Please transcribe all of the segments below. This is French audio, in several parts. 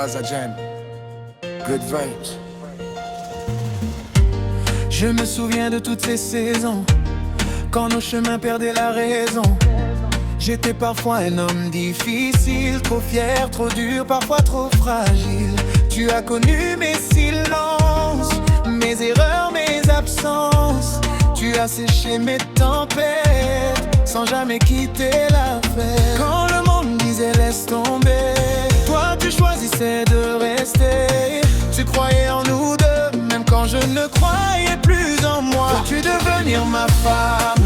Azajan. Good vibes. Je me souviens de toutes ces saisons, quand nos chemins perdaient la raison. J'étais parfois un homme difficile, trop fier, trop dur, parfois trop fragile. Tu as connu mes silences, mes erreurs, mes absences. Tu as séché mes tempêtes, sans jamais quitter la fête. Quand le monde disait laisse tomber, toi tu choisissais de rester. Tu croyais en nous deux, même quand je ne croyais plus en moi. Veux-tu devenir ma femme,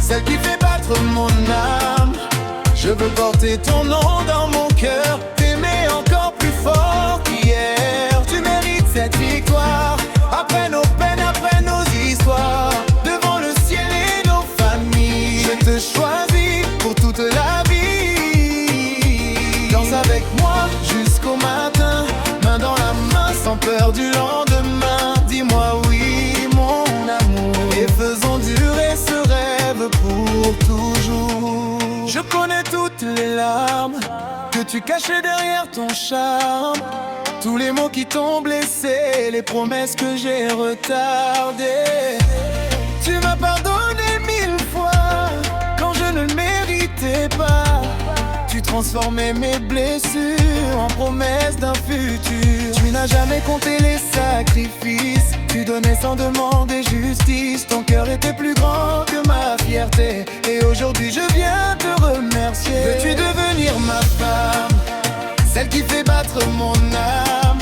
celle qui fait battre mon âme? Je veux porter ton nom dans mon cœur, t'aimer encore plus fort qu'hier. Tu mérites cette victoire, après nos peines, après nos histoires. Devant le ciel et nos familles, je te choisis pour toute la vie. Danse avec moi jusqu'au matin, main dans la main, sans peur du lendemain. Dis-moi oui, mon amour, et faisons durer ce rêve pour toujours. Je connais toutes les larmes que tu cachais derrière ton charme, tous les mots qui t'ont blessé, les promesses que j'ai retardées. Tu m'as pardonné 1000 fois quand je ne le méritais pas. Tu transformais mes blessures en promesses d'un futur. Tu n'as jamais compté les sacrifices, tu donnais sans demander justice. Ton cœur était plus grand que ma fierté, et aujourd'hui je viens te remercier. Veux-tu devenir ma femme, celle qui fait battre mon âme?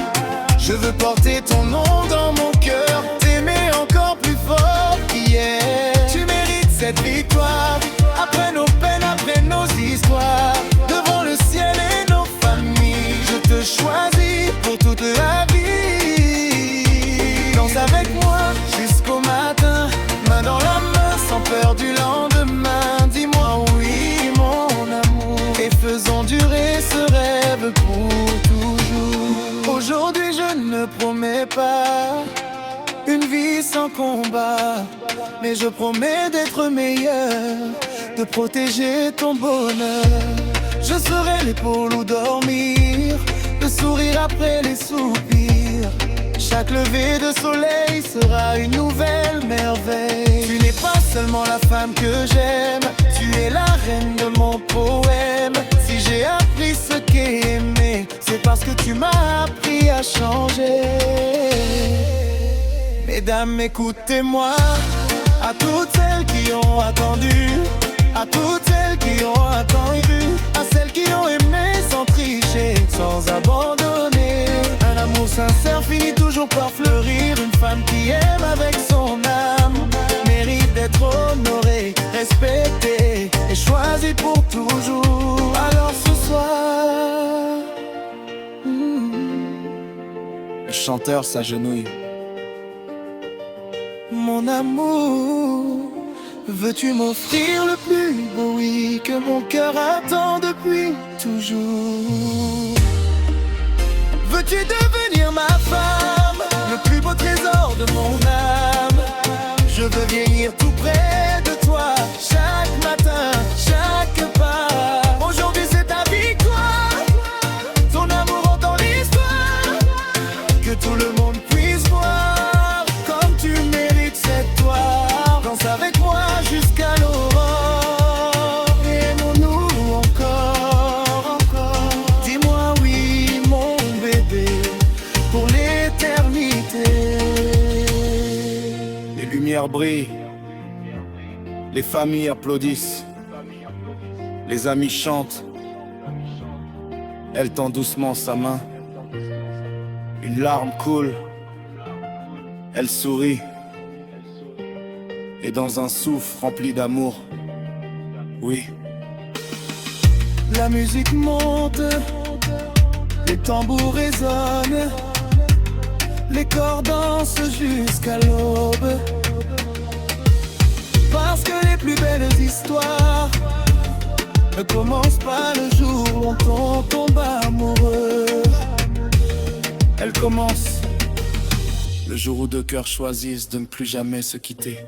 Je veux porter ton nom dans mon cœur, t'aimer encore plus fort qu'hier. Tu mérites cette victoire, après nos peines, après nos histoires. Devant le ciel et nos familles, je te choisis pour toute la vie. Danse avec moi jusqu'au matin, main dans la main, sans peur du lendemain. Dis-moi oui, mon amour, et faisons durer ce rêve pour toujours. Aujourd'hui je ne promets pas une vie sans combat, mais je promets d'être meilleur, de protéger ton bonheur. Je serai l'épaule où dormir, le sourire après les soupirs. Chaque lever de soleil sera une nouvelle merveille. Tu n'es pas seulement la femme que j'aime, tu es la reine de mon poème. Si j'ai appris ce qu'est aimer, c'est parce que tu m'as appris à changer. Mesdames, écoutez-moi, à toutes celles qui ont attendu, à toutes celles qui ont attendu, à celles qui ont aimé sans tricher, sans abandonner. Un amour sincère finit toujours par fleurir. Une femme qui aime avec son âme mérite d'être honorée, respectée et choisie pour toujours. Alors ce soir, Le chanteur s'agenouille. mon amour, veux-tu m'offrir le plus beau oui que mon cœur attend depuis toujours? Veux-tu devenir ma femme, le plus beau trésor de mon âme? Je veux vieillir tout près de toi, chaque matin, chaque pas. Aujourd'hui c'est ta victoire, ton amour entend l'histoire. Que tout le monde puisse voir comme tu mérites cette gloire. Danse avec moi jusqu'à l'aurore, aimons-nous encore, encore. Dis-moi oui mon bébé, pour l'éternité. Les lumières brillent, les familles applaudissent, les amis chantent. Elle tend doucement sa main, une larme coule, elle sourit, et dans un souffle rempli d'amour, oui. La musique monte, les tambours résonnent, les corps dansent jusqu'à l'aube. Parce que les plus belles histoires ne commencent pas le jour où on tombe amoureux. Elles commencent Le jour où deux cœurs choisissent de ne plus jamais se quitter.